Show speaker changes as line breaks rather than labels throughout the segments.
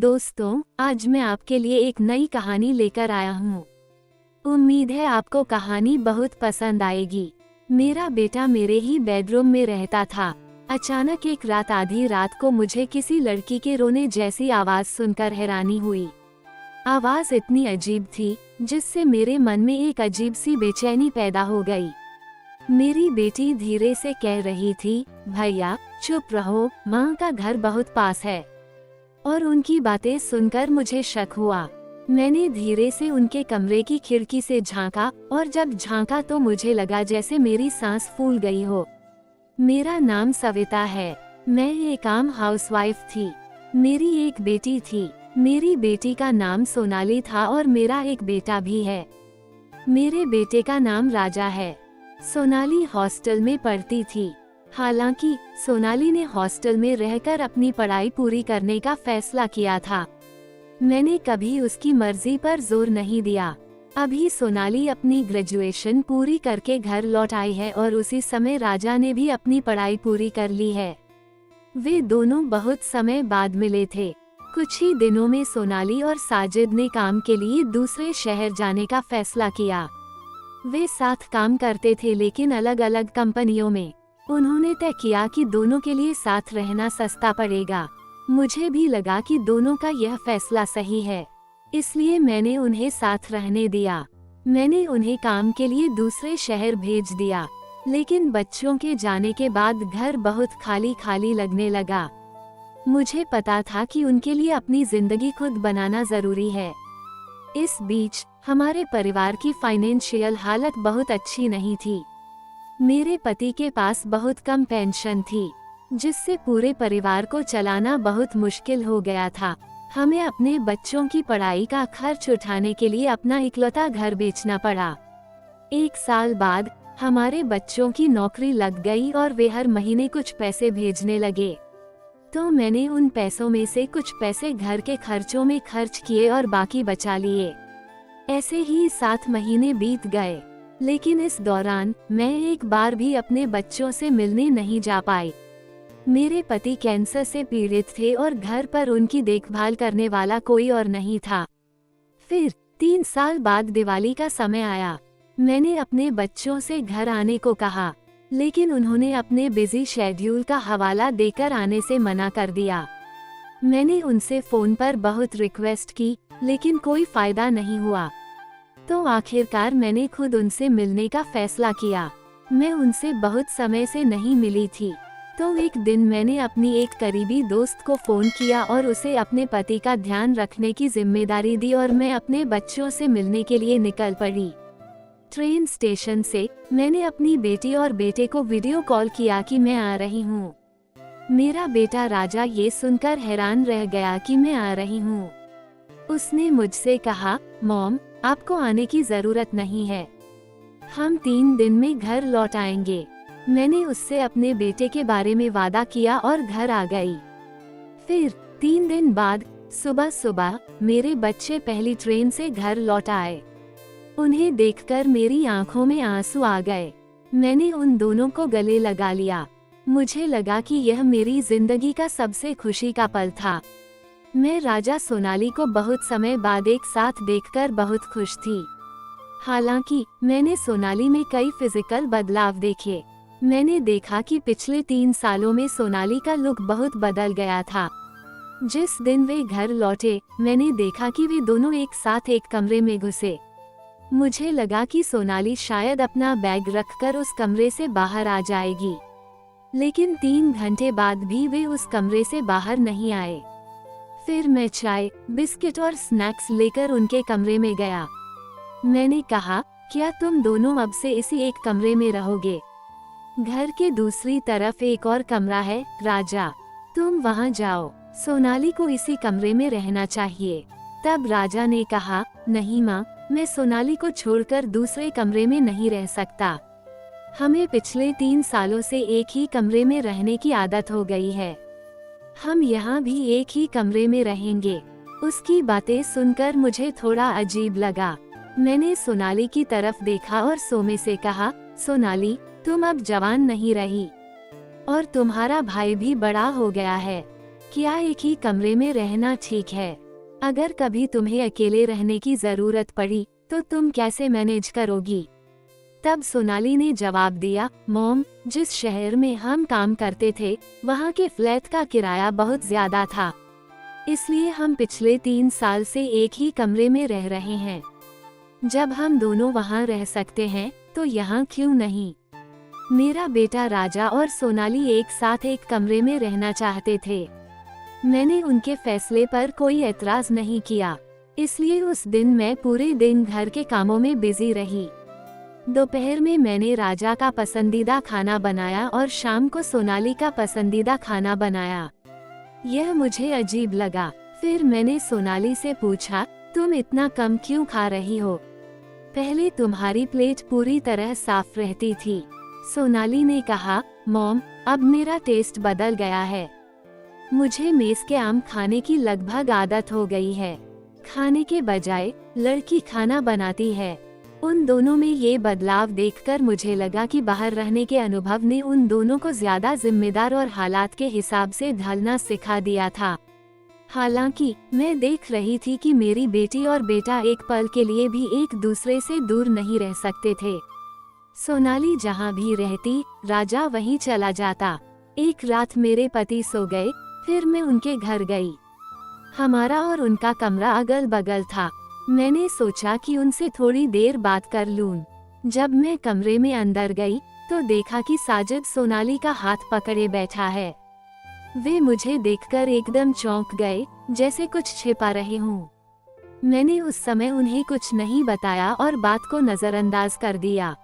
दोस्तों, आज मैं आपके लिए एक नई कहानी लेकर आया हूँ। उम्मीद है आपको कहानी बहुत पसंद आएगी। मेरा बेटा मेरे ही बेडरूम में रहता था। अचानक एक रात आधी रात को मुझे किसी लड़की के रोने जैसी आवाज सुनकर हैरानी हुई। आवाज इतनी अजीब थी जिससे मेरे मन में एक अजीब सी बेचैनी पैदा हो गई। मेरी बेटी धीरे से कह रही थी, भैया चुप रहो, माँ का घर बहुत पास है। और उनकी बातें सुनकर मुझे शक हुआ। मैंने धीरे से उनके कमरे की खिड़की से झांका और जब झांका तो मुझे लगा जैसे मेरी सांस फूल गई हो। मेरा नाम सविता है। मैं एक आम हाउसवाइफ थी। मेरी एक बेटी थी। मेरी बेटी का नाम सोनाली था और मेरा एक बेटा भी है। मेरे बेटे का नाम राजा है। सोनाली हॉस्टल में पढ़ती थी। हालांकि सोनाली ने हॉस्टल में रहकर अपनी पढ़ाई पूरी करने का फैसला किया था। मैंने कभी उसकी मर्जी पर जोर नहीं दिया। अभी सोनाली अपनी ग्रेजुएशन पूरी करके घर लौट आई है और उसी समय राजा ने भी अपनी पढ़ाई पूरी कर ली है। वे दोनों बहुत समय बाद मिले थे। कुछ ही दिनों में सोनाली और साजिद ने काम के लिए दूसरे शहर जाने का फैसला किया। वे साथ काम करते थे लेकिन अलग अलग कंपनियों में। उन्होंने तय किया कि दोनों के लिए साथ रहना सस्ता पड़ेगा। मुझे भी लगा कि दोनों का यह फैसला सही है, इसलिए मैंने उन्हें साथ रहने दिया। मैंने उन्हें काम के लिए दूसरे शहर भेज दिया, लेकिन बच्चों के जाने के बाद घर बहुत खाली खाली लगने लगा। मुझे पता था कि उनके लिए अपनी जिंदगी खुद बनाना जरूरी है। इस बीच हमारे परिवार की फाइनेंशियल हालत बहुत अच्छी नहीं थी। मेरे पति के पास बहुत कम पेंशन थी, जिससे पूरे परिवार को चलाना बहुत मुश्किल हो गया था। हमें अपने बच्चों की पढ़ाई का खर्च उठाने के लिए अपना इकलौता घर बेचना पड़ा। 1 साल बाद हमारे बच्चों की नौकरी लग गई और वे हर महीने कुछ पैसे भेजने लगे। तो मैंने उन पैसों में से कुछ पैसे घर के खर्चों में खर्च किए और बाकी बचा लिए। ऐसे ही 7 महीने बीत गए, लेकिन इस दौरान मैं एक बार भी अपने बच्चों से मिलने नहीं जा पाई। मेरे पति कैंसर से पीड़ित थे और घर पर उनकी देखभाल करने वाला कोई और नहीं था। फिर 3 साल बाद दिवाली का समय आया। मैंने अपने बच्चों से घर आने को कहा, लेकिन उन्होंने अपने बिजी शेड्यूल का हवाला देकर आने से मना कर दिया। मैंने उनसे फोन पर बहुत रिक्वेस्ट की, लेकिन कोई फायदा नहीं हुआ। तो आखिरकार मैंने खुद उनसे मिलने का फैसला किया। मैं उनसे बहुत समय से नहीं मिली थी, तो एक दिन मैंने अपनी एक करीबी दोस्त को फोन किया और उसे अपने पति का ध्यान रखने की जिम्मेदारी दी और मैं अपने बच्चों से मिलने के लिए निकल पड़ी। ट्रेन स्टेशन से मैंने अपनी बेटी और बेटे को वीडियो कॉल किया कि मैं आ रही हूँ। मेरा बेटा राजा ये सुनकर हैरान रह गया कि मैं आ रही हूँ। उसने मुझसे कहा, मॉम आपको आने की जरूरत नहीं है, हम 3 दिन में घर लौट आएंगे। मैंने उससे अपने बेटे के बारे में वादा किया और घर आ गई। फिर 3 दिन बाद सुबह सुबह मेरे बच्चे पहली ट्रेन से घर लौट आए। उन्हें देखकर मेरी आंखों में आंसू आ गए। मैंने उन दोनों को गले लगा लिया। मुझे लगा कि यह मेरी जिंदगी का सबसे खुशी का पल था। मैं राजा सोनाली को बहुत समय बाद एक साथ देखकर बहुत खुश थी। हालांकि मैंने सोनाली में कई फिजिकल बदलाव देखे। मैंने देखा कि पिछले 3 सालों में सोनाली का लुक बहुत बदल गया था। जिस दिन वे घर लौटे, मैंने देखा कि वे दोनों एक साथ एक कमरे में घुसे। मुझे लगा कि सोनाली शायद अपना बैग रखकर उस कमरे से बाहर आ जाएगी, लेकिन 3 घंटे बाद भी वे उस कमरे से बाहर नहीं आए। फिर मैं चाय, बिस्किट और स्नैक्स लेकर उनके कमरे में गया। मैंने कहा, क्या तुम दोनों अब से इसी एक कमरे में रहोगे? घर के दूसरी तरफ एक और कमरा है, राजा तुम वहां जाओ, सोनाली को इसी कमरे में रहना चाहिए। तब राजा ने कहा, नहीं माँ, मैं सोनाली को छोड़कर दूसरे कमरे में नहीं रह सकता। हमें पिछले 3 सालों से एक ही कमरे में रहने की आदत हो गई है। हम यहाँ भी एक ही कमरे में रहेंगे। उसकी बातें सुनकर मुझे थोड़ा अजीब लगा। मैंने सोनाली की तरफ देखा और सोमे से कहा, सोनाली तुम अब जवान नहीं रही और तुम्हारा भाई भी बड़ा हो गया है। क्या एक ही कमरे में रहना ठीक है? अगर कभी तुम्हें अकेले रहने की जरूरत पड़ी तो तुम कैसे मैनेज करोगी? तब सोनाली ने जवाब दिया, मॉम, जिस शहर में हम काम करते थे वहाँ के फ्लैट का किराया बहुत ज्यादा था, इसलिए हम पिछले 3 साल से एक ही कमरे में रह रहे हैं। जब हम दोनों वहाँ रह सकते हैं तो यहाँ क्यों नहीं? मेरा बेटा राजा और सोनाली एक साथ एक कमरे में रहना चाहते थे। मैंने उनके फैसले पर कोई एतराज नहीं किया, इसलिए उस दिन मैं पूरे दिन घर के कामों में बिजी रही। दोपहर में मैंने राजा का पसंदीदा खाना बनाया और शाम को सोनाली का पसंदीदा खाना बनाया। यह मुझे अजीब लगा। फिर मैंने सोनाली से पूछा, तुम इतना कम क्यों खा रही हो? पहले तुम्हारी प्लेट पूरी तरह साफ रहती थी। सोनाली ने कहा, मॉम, अब मेरा टेस्ट बदल गया है। मुझे मेस के आम खाने की लगभग आदत हो गई है। खाने के बजाय लड़की खाना बनाती है। उन दोनों में ये बदलाव देखकर मुझे लगा कि बाहर रहने के अनुभव ने उन दोनों को ज्यादा जिम्मेदार और हालात के हिसाब से ढलना सिखा दिया था। हालांकि मैं देख रही थी कि मेरी बेटी और बेटा एक पल के लिए भी एक दूसरे से दूर नहीं रह सकते थे। सोनाली जहाँ भी रहती, राजा वहीं चला जाता। एक रात मेरे पति सो गए, फिर मैं उनके घर गई। हमारा और उनका कमरा अगल बगल था। मैंने सोचा कि उनसे थोड़ी देर बात कर लूं। जब मैं कमरे में अंदर गई तो देखा कि साजिद सोनाली का हाथ पकड़े बैठा है। वे मुझे देखकर एकदम चौंक गए, जैसे कुछ छिपा रहे हूँ। मैंने उस समय उन्हें कुछ नहीं बताया और बात को नजरअंदाज कर दिया।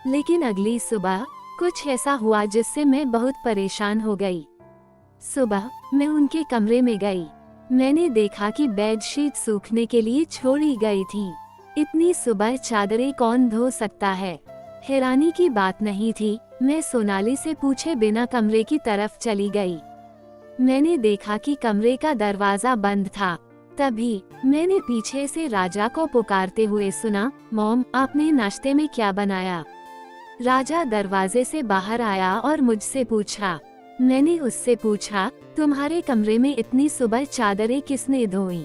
लेकिन अगली सुबह कुछ ऐसा हुआ जिससे मैं बहुत परेशान हो गई। सुबह मैं उनके कमरे में गई। मैंने देखा कि बेडशीट सूखने के लिए छोड़ी गई थी। इतनी सुबह चादरें कौन धो सकता है? हैरानी की बात नहीं थी। मैं सोनाली से पूछे बिना कमरे की तरफ चली गई। मैंने देखा कि कमरे का दरवाजा बंद था। तभी मैंने पीछे से राजा को पुकारते हुए सुना, मॉम, आपने नाश्ते में क्या बनाया? राजा दरवाजे से बाहर आया और मुझसे पूछा। मैंने उससे पूछा, तुम्हारे कमरे में इतनी सुबह चादरें किसने धोई?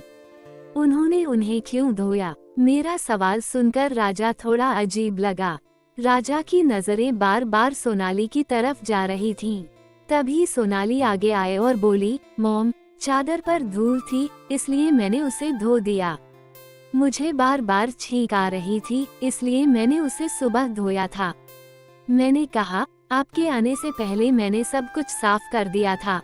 उन्होंने उन्हें क्यों धोया? मेरा सवाल सुनकर राजा थोड़ा अजीब लगा। राजा की नजरें बार बार सोनाली की तरफ जा रही थीं। तभी सोनाली आगे आए और बोली, मॉम, चादर पर धूल थी, इसलिए मैंने उसे धो दिया। मुझे बार बार छींक आ रही थी, इसलिए मैंने उसे सुबह धोया था। मैंने कहा, आपके आने से पहले मैंने सब कुछ साफ कर दिया था।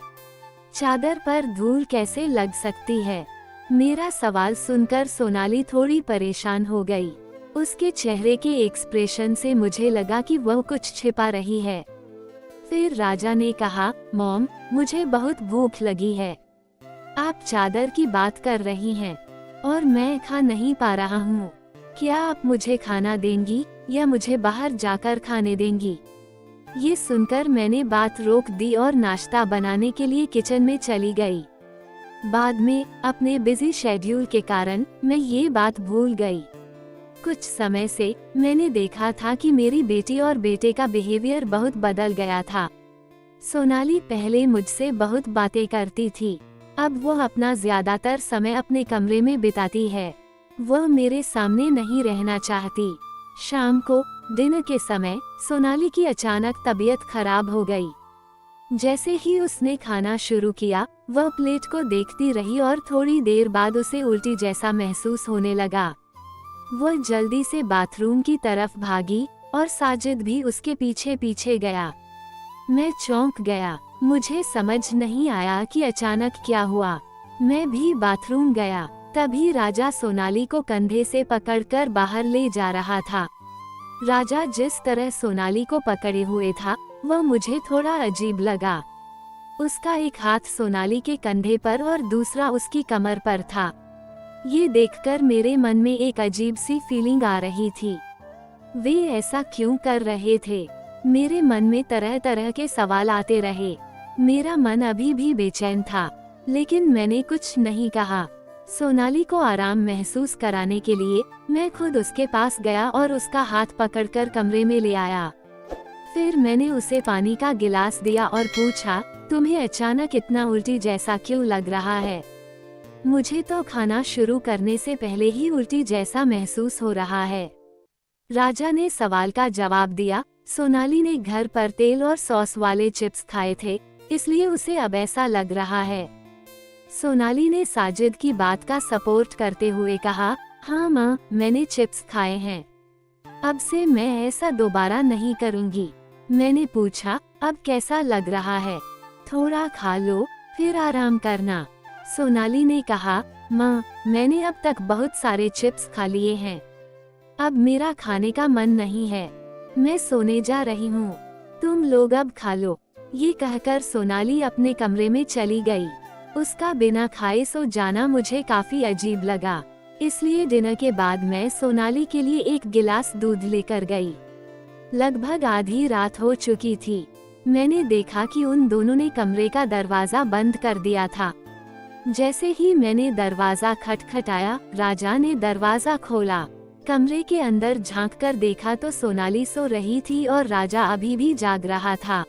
चादर पर धूल कैसे लग सकती है? मेरा सवाल सुनकर सोनाली थोड़ी परेशान हो गई। उसके चेहरे के एक्सप्रेशन से मुझे लगा कि वह कुछ छिपा रही है। फिर राजा ने कहा, मॉम, मुझे बहुत भूख लगी है। आप चादर की बात कर रही हैं और मैं खा नहीं पा रहा हूँ। क्या आप मुझे खाना देंगी या मुझे बाहर जाकर खाने देंगी? ये सुनकर मैंने बात रोक दी और नाश्ता बनाने के लिए किचन में चली गई। बाद में अपने बिजी शेड्यूल के कारण मैं ये बात भूल गई। कुछ समय से मैंने देखा था कि मेरी बेटी और बेटे का बिहेवियर बहुत बदल गया था। सोनाली पहले मुझसे बहुत बातें करती थी, अब वो अपना ज्यादातर समय अपने कमरे में बिताती है। वह मेरे सामने नहीं रहना चाहती। शाम को डिनर के समय सोनाली की अचानक तबीयत खराब हो गई। जैसे ही उसने खाना शुरू किया, वह प्लेट को देखती रही और थोड़ी देर बाद उसे उल्टी जैसा महसूस होने लगा। वह जल्दी से बाथरूम की तरफ भागी और साजिद भी उसके पीछे पीछे गया। मैं चौंक गया। मुझे समझ नहीं आया कि अचानक क्या हुआ। मैं भी बाथरूम गया। तभी राजा सोनाली को कंधे से पकड़कर बाहर ले जा रहा था। राजा जिस तरह सोनाली को पकड़े हुए था, वह मुझे थोड़ा अजीब लगा। उसका एक हाथ सोनाली के कंधे पर और दूसरा उसकी कमर पर था। ये देखकर मेरे मन में एक अजीब सी फीलिंग आ रही थी। वे ऐसा क्यों कर रहे थे? मेरे मन में तरह तरह के सवाल आते रहे। मेरा मन अभी भी बेचैन था, लेकिन मैंने कुछ नहीं कहा। सोनाली को आराम महसूस कराने के लिए मैं खुद उसके पास गया और उसका हाथ पकड़कर कमरे में ले आया। फिर मैंने उसे पानी का गिलास दिया और पूछा, तुम्हें अचानक इतना उल्टी जैसा क्यों लग रहा है? मुझे तो खाना शुरू करने से पहले ही उल्टी जैसा महसूस हो रहा है। राजा ने सवाल का जवाब दिया, सोनाली ने घर पर तेल और सॉस वाले चिप्स खाए थे, इसलिए उसे अब ऐसा लग रहा है। सोनाली ने साजिद की बात का सपोर्ट करते हुए कहा, हाँ माँ, मैंने चिप्स खाए हैं। अब से मैं ऐसा दोबारा नहीं करूँगी। मैंने पूछा, अब कैसा लग रहा है? थोड़ा खा लो, फिर आराम करना। सोनाली ने कहा, माँ, मैंने अब तक बहुत सारे चिप्स खा लिए हैं। अब मेरा खाने का मन नहीं है। मैं सोने जा रही हूँ। तुम लोग अब खा लो। ये कहकर सोनाली अपने कमरे में चली गई। उसका बिना खाए सो जाना मुझे काफी अजीब लगा, इसलिए डिनर के बाद मैं सोनाली के लिए एक गिलास दूध लेकर गई। लगभग आधी रात हो चुकी थी। मैंने देखा कि उन दोनों ने कमरे का दरवाजा बंद कर दिया था। जैसे ही मैंने दरवाजा खटखटाया, राजा ने दरवाजा खोला। कमरे के अंदर झांककर देखा तो सोनाली सो रही थी और राजा अभी भी जाग रहा था।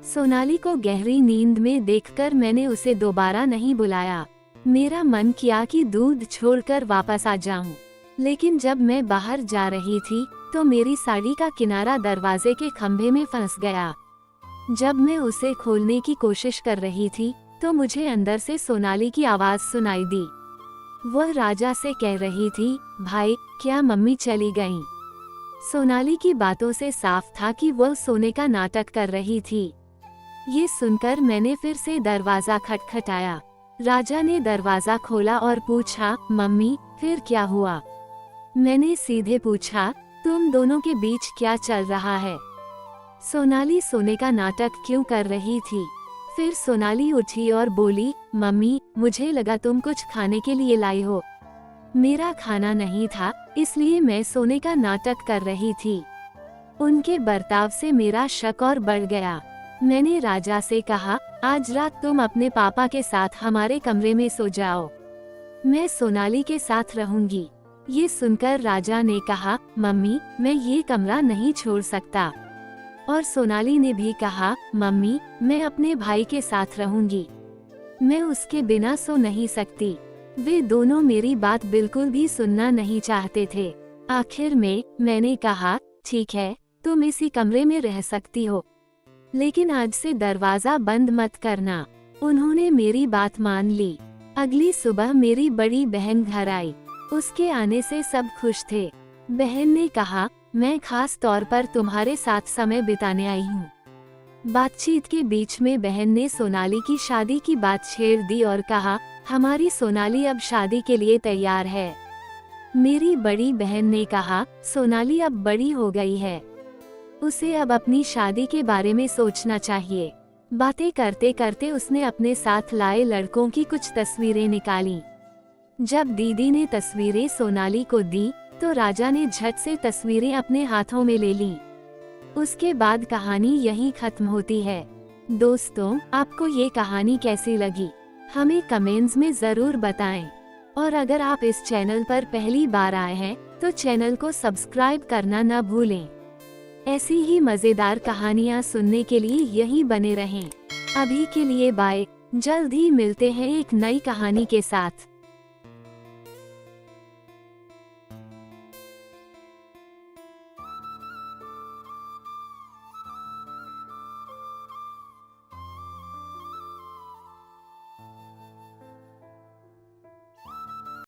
सोनाली को गहरी नींद में देखकर मैंने उसे दोबारा नहीं बुलाया। मेरा मन किया कि दूध छोड़कर वापस आ जाऊं, लेकिन जब मैं बाहर जा रही थी तो मेरी साड़ी का किनारा दरवाजे के खंभे में फंस गया। जब मैं उसे खोलने की कोशिश कर रही थी तो मुझे अंदर से सोनाली की आवाज सुनाई दी। वह राजा से कह रही थी, भाई, क्या मम्मी चली गईं? सोनाली की बातों से साफ था कि वह सोने का नाटक कर रही थी। ये सुनकर मैंने फिर से दरवाजा खटखटाया। राजा ने दरवाजा खोला और पूछा, मम्मी, फिर क्या हुआ? मैंने सीधे पूछा, तुम दोनों के बीच क्या चल रहा है? सोनाली सोने का नाटक क्यों कर रही थी? फिर सोनाली उठी और बोली, मम्मी, मुझे लगा तुम कुछ खाने के लिए लाई हो। मेरा खाना नहीं था, इसलिए मैं सोने का नाटक कर रही थी। उनके बर्ताव से मेरा शक और बढ़ गया। मैंने राजा से कहा, आज रात तुम अपने पापा के साथ हमारे कमरे में सो जाओ। मैं सोनाली के साथ रहूंगी। ये सुनकर राजा ने कहा, मम्मी, मैं ये कमरा नहीं छोड़ सकता। और सोनाली ने भी कहा, मम्मी, मैं अपने भाई के साथ रहूंगी। मैं उसके बिना सो नहीं सकती। वे दोनों मेरी बात बिल्कुल भी सुनना नहीं चाहते थे। आखिर में मैंने कहा, ठीक है, तुम इसी कमरे में रह सकती हो, लेकिन आज से दरवाजा बंद मत करना। उन्होंने मेरी बात मान ली। अगली सुबह मेरी बड़ी बहन घर आई। उसके आने से सब खुश थे। बहन ने कहा, मैं खास तौर पर तुम्हारे साथ समय बिताने आई हूँ। बातचीत के बीच में बहन ने सोनाली की शादी की बात छेड़ दी और कहा, हमारी सोनाली अब शादी के लिए तैयार है। मेरी बड़ी बहन ने कहा, सोनाली अब बड़ी हो गई है, उसे अब अपनी शादी के बारे में सोचना चाहिए। बातें करते करते उसने अपने साथ लाए लड़कों की कुछ तस्वीरें निकाली। जब दीदी ने तस्वीरें सोनाली को दी तो राजा ने झट से तस्वीरें अपने हाथों में ले ली। उसके बाद कहानी यहीं खत्म होती है। दोस्तों, आपको ये कहानी कैसी लगी हमें कमेंट्स में जरूर बताएं। और अगर आप इस चैनल पर पहली बार आए हैं तो चैनल को सब्सक्राइब करना न भूलें। ऐसी ही मजेदार कहानियाँ सुनने के लिए यहीं बने रहें। अभी के लिए बाय। जल्द ही मिलते हैं एक नई कहानी के साथ।